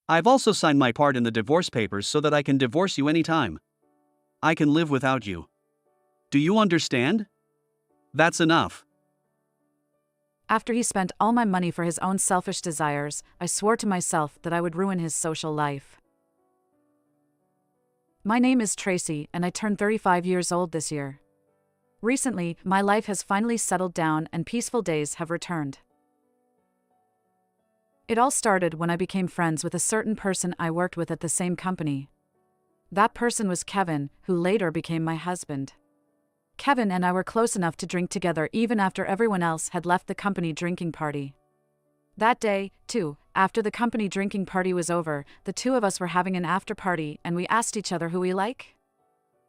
I've also signed my part in the divorce papers so that I can divorce you anytime. I can live without you. Do you understand? That's enough. After he spent all my money for his own selfish desires, I swore to myself that I would ruin his social life. My name is Tracy, and I turned 35 years old this year. Recently, my life has finally settled down and peaceful days have returned. It all started when I became friends with a certain person I worked with at the same company. That person was Kevin, who later became my husband. Kevin and I were close enough to drink together even after everyone else had left the company drinking party. That day, too, after the company drinking party was over, the two of us were having an after party and we asked each other who we like.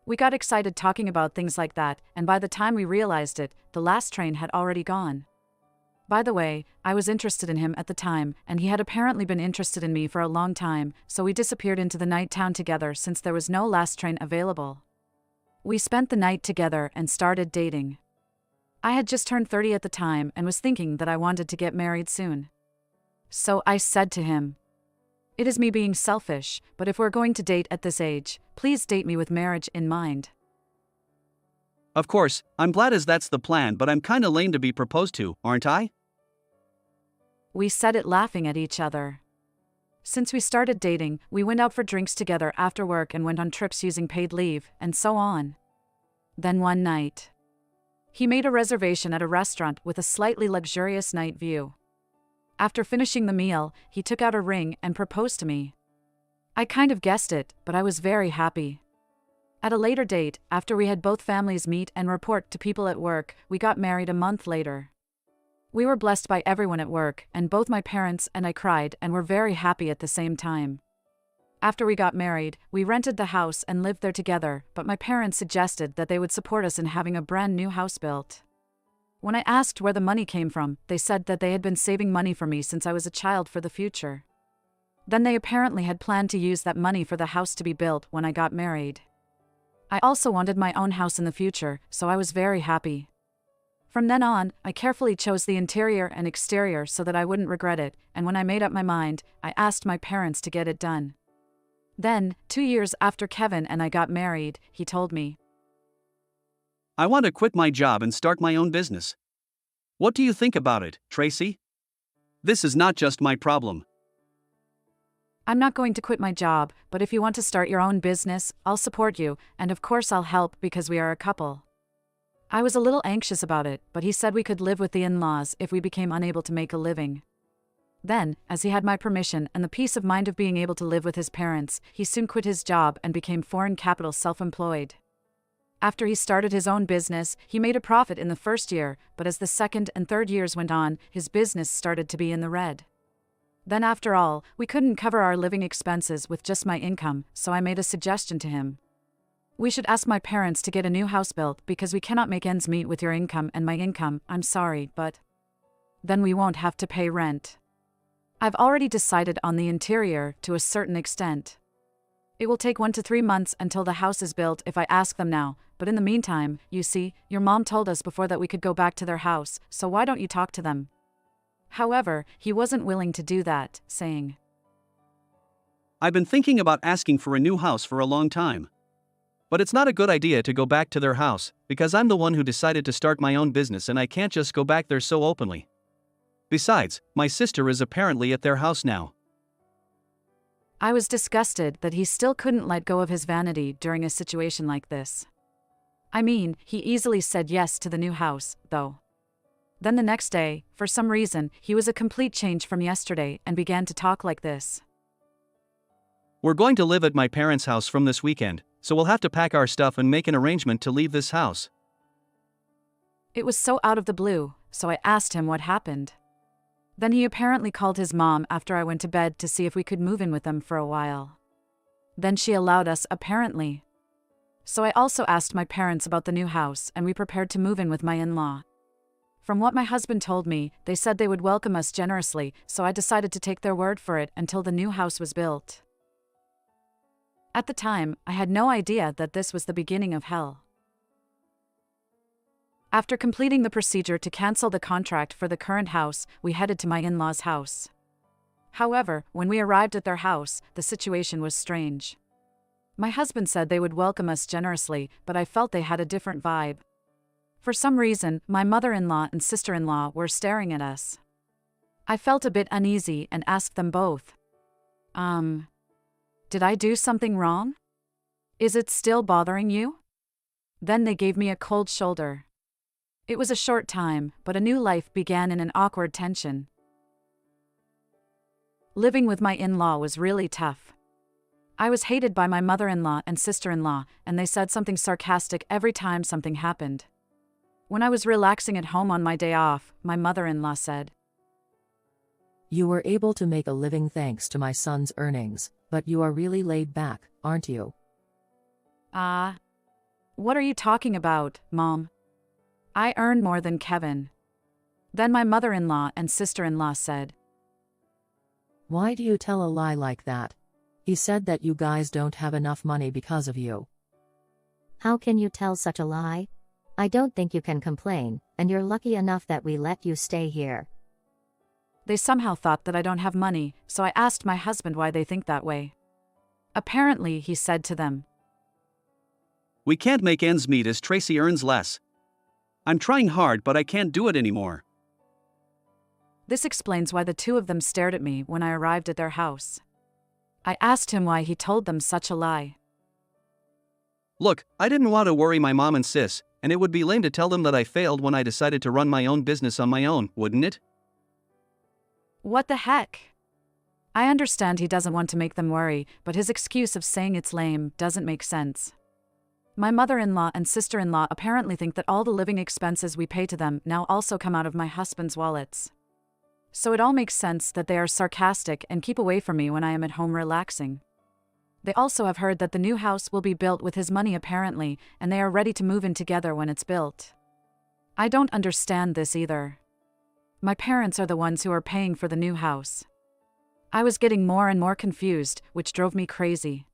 We got excited talking about things like that, and by the time we realized it, the last train had already gone. By the way, I was interested in him at the time, and he had apparently been interested in me for a long time, so we disappeared into the night town together since there was no last train available. We spent the night together and started dating. I had just turned 30 at the time and was thinking that I wanted to get married soon. So I said to him, "It is me being selfish, but if we're going to date at this age, please date me with marriage in mind." Of course, I'm glad as that's the plan, but I'm kinda lame to be proposed to, aren't I? We said it laughing at each other. Since we started dating, we went out for drinks together after work and went on trips using paid leave, and so on. Then one night, he made a reservation at a restaurant with a slightly luxurious night view. After finishing the meal, he took out a ring and proposed to me. I kind of guessed it, but I was very happy. At a later date, after we had both families meet and report to people at work, we got married a month later. We were blessed by everyone at work, and both my parents and I cried and were very happy at the same time. After we got married, we rented the house and lived there together, but my parents suggested that they would support us in having a brand new house built. When I asked where the money came from, they said that they had been saving money for me since I was a child for the future. Then they apparently had planned to use that money for the house to be built when I got married. I also wanted my own house in the future, so I was very happy. From then on, I carefully chose the interior and exterior so that I wouldn't regret it, and when I made up my mind, I asked my parents to get it done. Then, 2 years after Kevin and I got married, he told me, I want to quit my job and start my own business. What do you think about it, Tracy? This is not just my problem. "I'm not going to quit my job, but if you want to start your own business, I'll support you, and of course I'll help because we are a couple." I was a little anxious about it, but he said we could live with the in-laws if we became unable to make a living. Then, as he had my permission and the peace of mind of being able to live with his parents, he soon quit his job and became foreign capital self-employed. After he started his own business, he made a profit in the first year, but as the second and third years went on, his business started to be in the red. Then after all, we couldn't cover our living expenses with just my income, so I made a suggestion to him. "We should ask my parents to get a new house built because we cannot make ends meet with your income and my income, I'm sorry, but then we won't have to pay rent. I've already decided on the interior to a certain extent. It will take 1 to 3 months until the house is built if I ask them now, but in the meantime, you see, your mom told us before that we could go back to their house, so why don't you talk to them?" However, he wasn't willing to do that, saying, I've been thinking about asking for a new house for a long time. But it's not a good idea to go back to their house, because I'm the one who decided to start my own business and I can't just go back there so openly. Besides, my sister is apparently at their house now. I was disgusted that he still couldn't let go of his vanity during a situation like this. I mean, he easily said yes to the new house, though. Then the next day, for some reason, he was a complete change from yesterday and began to talk like this. We're going to live at my parents' house from this weekend, so we'll have to pack our stuff and make an arrangement to leave this house. It was so out of the blue, so I asked him what happened. Then he apparently called his mom after I went to bed to see if we could move in with them for a while. Then she allowed us, apparently. So I also asked my parents about the new house and we prepared to move in with my in-law. From what my husband told me, they said they would welcome us generously, so I decided to take their word for it until the new house was built. At the time, I had no idea that this was the beginning of hell. After completing the procedure to cancel the contract for the current house, we headed to my in-laws' house. However, when we arrived at their house, the situation was strange. My husband said they would welcome us generously, but I felt they had a different vibe. For some reason, my mother-in-law and sister-in-law were staring at us. I felt a bit uneasy and asked them both, did I do something wrong? Is it still bothering you? Then they gave me a cold shoulder. It was a short time, but a new life began in an awkward tension. Living with my in-law was really tough. I was hated by my mother-in-law and sister-in-law, and they said something sarcastic every time something happened. When I was relaxing at home on my day off, my mother-in-law said, "You were able to make a living thanks to my son's earnings, but you are really laid back, aren't you?" What are you talking about, Mom? I earn more than Kevin. Then my mother-in-law and sister-in-law said, "Why do you tell a lie like that? He said that you guys don't have enough money because of you." How can you tell such a lie? I don't think you can complain, and you're lucky enough that we let you stay here. They somehow thought that I don't have money, so I asked my husband why they think that way. Apparently, he said to them, We can't make ends meet as Tracy earns less. I'm trying hard, but I can't do it anymore. This explains why the two of them stared at me when I arrived at their house. I asked him why he told them such a lie. Look, I didn't want to worry my mom and sis, and it would be lame to tell them that I failed when I decided to run my own business on my own, wouldn't it? What the heck? I understand he doesn't want to make them worry, but his excuse of saying it's lame doesn't make sense. My mother-in-law and sister-in-law apparently think that all the living expenses we pay to them now also come out of my husband's wallets. So it all makes sense that they are sarcastic and keep away from me when I am at home relaxing. They also have heard that the new house will be built with his money apparently, and they are ready to move in together when it's built. I don't understand this either. My parents are the ones who are paying for the new house. I was getting more and more confused, which drove me crazy.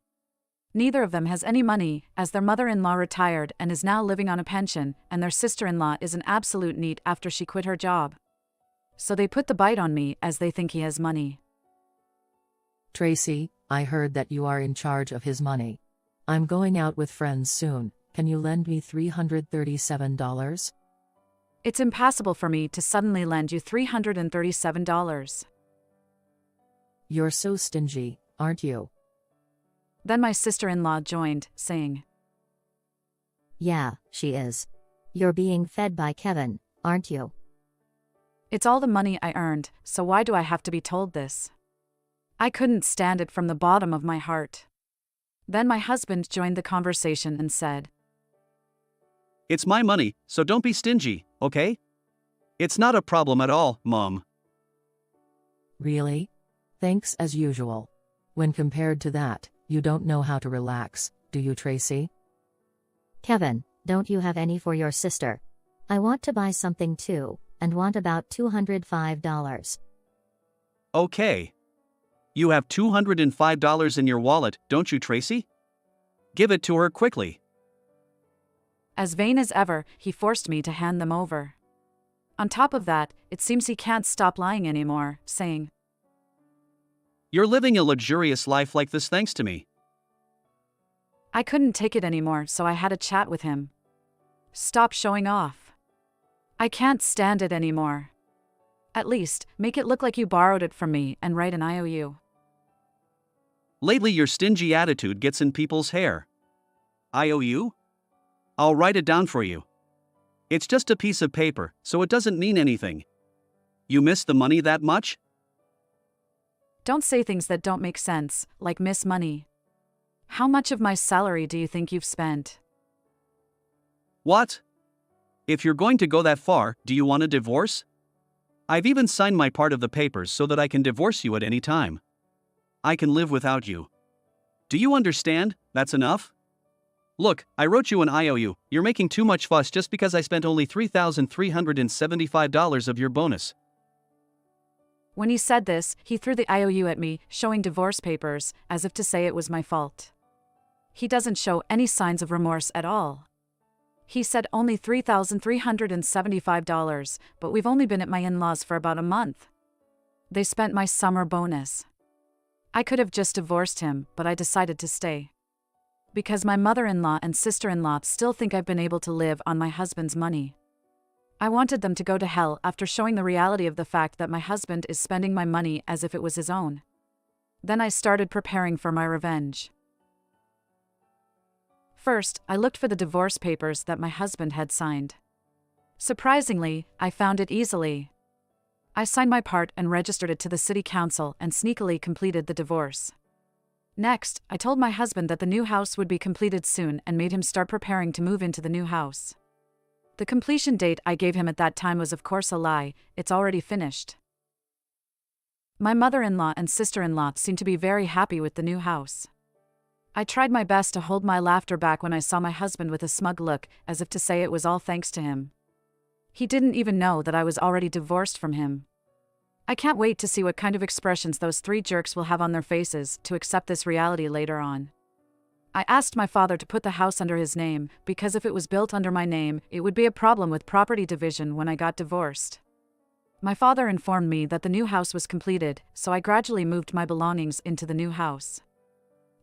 Neither of them has any money, as their mother-in-law retired and is now living on a pension, and their sister-in-law is an absolute NEET after she quit her job. So they put the bite on me as they think he has money. "Tracy, I heard that you are in charge of his money. I'm going out with friends soon, can you lend me $337? It's impossible for me to suddenly lend you $337. You're so stingy, aren't you?" Then my sister-in-law joined, saying, Yeah, she is. You're being fed by Kevin, aren't you? It's all the money I earned, so why do I have to be told this? I couldn't stand it from the bottom of my heart. Then my husband joined the conversation and said, It's my money, so don't be stingy, okay? It's not a problem at all, Mom. Really? Thanks as usual. When compared to that, you don't know how to relax, do you, Tracy? Kevin, don't you have any for your sister? I want to buy something too, and want about $205. Okay. You have $205 in your wallet, don't you, Tracy? Give it to her quickly. As vain as ever, he forced me to hand them over. On top of that, it seems he can't stop lying anymore, saying, You're living a luxurious life like this thanks to me. I couldn't take it anymore, so I had a chat with him. Stop showing off. I can't stand it anymore. At least, make it look like you borrowed it from me and write an IOU. Lately your stingy attitude gets in people's hair. IOU? I'll write it down for you. It's just a piece of paper, so it doesn't mean anything. You miss the money that much? Don't say things that don't make sense, like miss money. How much of my salary do you think you've spent? What? If you're going to go that far, do you want a divorce? I've even signed my part of the papers so that I can divorce you at any time. I can live without you. Do you understand? That's enough? Look, I wrote you an IOU. You're making too much fuss just because I spent only $3,375 of your bonus. When he said this, he threw the IOU at me, showing divorce papers, as if to say it was my fault. He doesn't show any signs of remorse at all. He said only $3,375, but we've only been at my in-laws for about a month. They spent my summer bonus. I could have just divorced him, but I decided to stay. Because my mother-in-law and sister-in-law still think I've been able to live on my husband's money. I wanted them to go to hell after showing the reality of the fact that my husband is spending my money as if it was his own. Then I started preparing for my revenge. First, I looked for the divorce papers that my husband had signed. Surprisingly, I found it easily. I signed my part and registered it to the city council and sneakily completed the divorce. Next, I told my husband that the new house would be completed soon and made him start preparing to move into the new house. The completion date I gave him at that time was of course a lie, it's already finished. My mother-in-law and sister-in-law seemed to be very happy with the new house. I tried my best to hold my laughter back when I saw my husband with a smug look, as if to say it was all thanks to him. He didn't even know that I was already divorced from him. I can't wait to see what kind of expressions those three jerks will have on their faces to accept this reality later on. I asked my father to put the house under his name, because if it was built under my name, it would be a problem with property division when I got divorced. My father informed me that the new house was completed, so I gradually moved my belongings into the new house.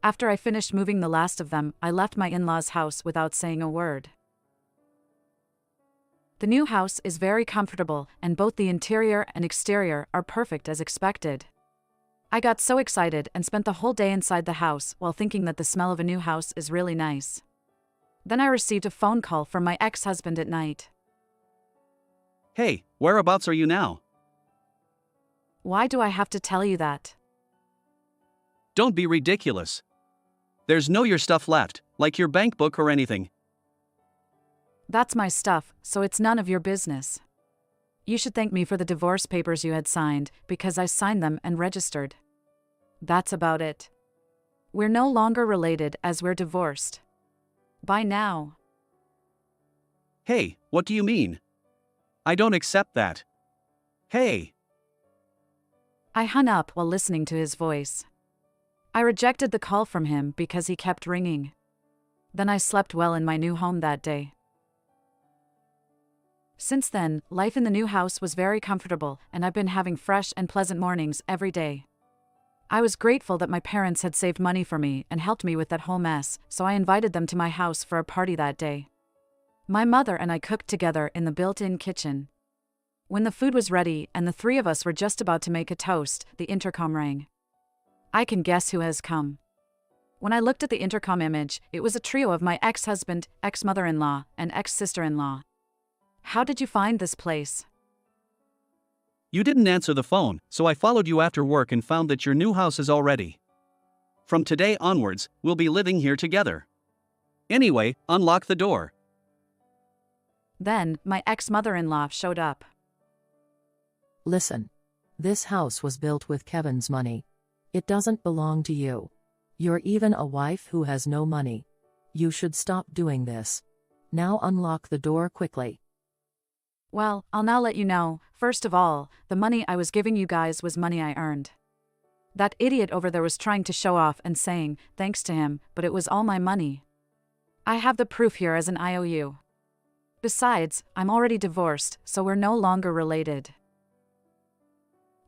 After I finished moving the last of them, I left my in-laws' house without saying a word. The new house is very comfortable, and both the interior and exterior are perfect as expected. I got so excited and spent the whole day inside the house while thinking that the smell of a new house is really nice. Then I received a phone call from my ex-husband at night. Hey, whereabouts are you now? Why do I have to tell you that? Don't be ridiculous. There's no your stuff left, like your bank book or anything. That's my stuff, so it's none of your business. You should thank me for the divorce papers you had signed, because I signed them and registered. That's about it. We're no longer related as we're divorced. Bye now. Hey, what do you mean? I don't accept that. Hey. I hung up while listening to his voice. I rejected the call from him because he kept ringing. Then I slept well in my new home that day. Since then, life in the new house was very comfortable, and I've been having fresh and pleasant mornings every day. I was grateful that my parents had saved money for me and helped me with that whole mess, so I invited them to my house for a party that day. My mother and I cooked together in the built-in kitchen. When the food was ready and the three of us were just about to make a toast, the intercom rang. I can guess who has come. When I looked at the intercom image, it was a trio of my ex-husband, ex-mother-in-law, and ex-sister-in-law. How did you find this place? You didn't answer the phone, so I followed you after work and found that your new house is all ready. From today onwards, we'll be living here together. Anyway, unlock the door. Then, my ex-mother-in-law showed up. Listen. This house was built with Kevin's money. It doesn't belong to you. You're even a wife who has no money. You should stop doing this. Now unlock the door quickly. Well, I'll now let you know, first of all, the money I was giving you guys was money I earned. That idiot over there was trying to show off and saying, thanks to him, but it was all my money. I have the proof here as an IOU. Besides, I'm already divorced, so we're no longer related.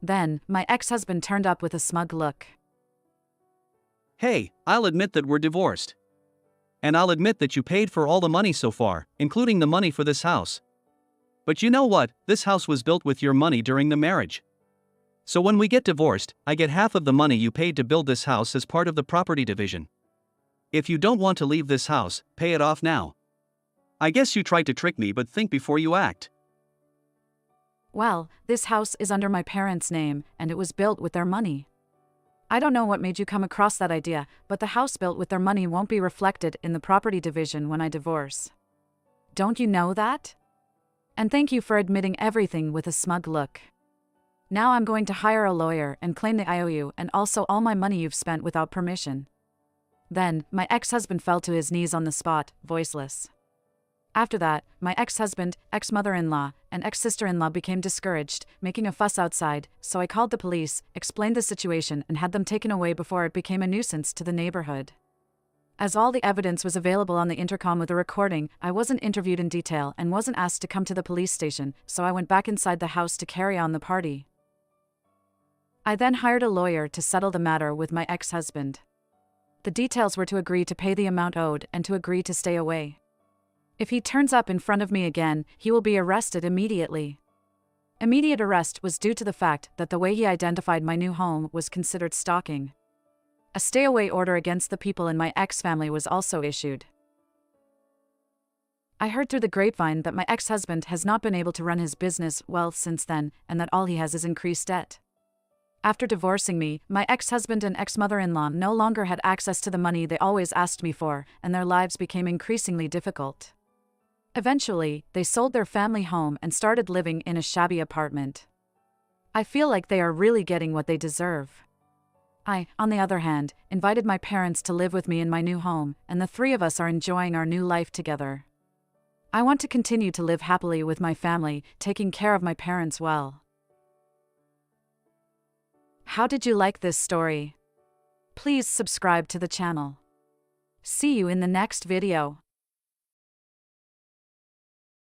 Then, my ex-husband turned up with a smug look. Hey, I'll admit that we're divorced. And I'll admit that you paid for all the money so far, including the money for this house. But you know what, this house was built with your money during the marriage. So when we get divorced, I get half of the money you paid to build this house as part of the property division. If you don't want to leave this house, pay it off now. I guess you tried to trick me, but think before you act. Well, this house is under my parents' name, and it was built with their money. I don't know what made you come across that idea, but the house built with their money won't be reflected in the property division when I divorce. Don't you know that? And thank you for admitting everything with a smug look. Now I'm going to hire a lawyer and claim the IOU and also all my money you've spent without permission. Then, my ex-husband fell to his knees on the spot, voiceless. After that, my ex-husband, ex-mother-in-law, and ex-sister-in-law became discouraged, making a fuss outside, so I called the police, explained the situation, and had them taken away before it became a nuisance to the neighborhood. As all the evidence was available on the intercom with a recording, I wasn't interviewed in detail and wasn't asked to come to the police station, so I went back inside the house to carry on the party. I then hired a lawyer to settle the matter with my ex-husband. The details were to agree to pay the amount owed and to agree to stay away. If he turns up in front of me again, he will be arrested immediately. Immediate arrest was due to the fact that the way he identified my new home was considered stalking. A stay-away order against the people in my ex-family was also issued. I heard through the grapevine that my ex-husband has not been able to run his business well since then, and that all he has is increased debt. After divorcing me, my ex-husband and ex-mother-in-law no longer had access to the money they always asked me for, and their lives became increasingly difficult. Eventually, they sold their family home and started living in a shabby apartment. I feel like they are really getting what they deserve. I, on the other hand, invited my parents to live with me in my new home, and the three of us are enjoying our new life together. I want to continue to live happily with my family, taking care of my parents well. How did you like this story? Please subscribe to the channel. See you in the next video.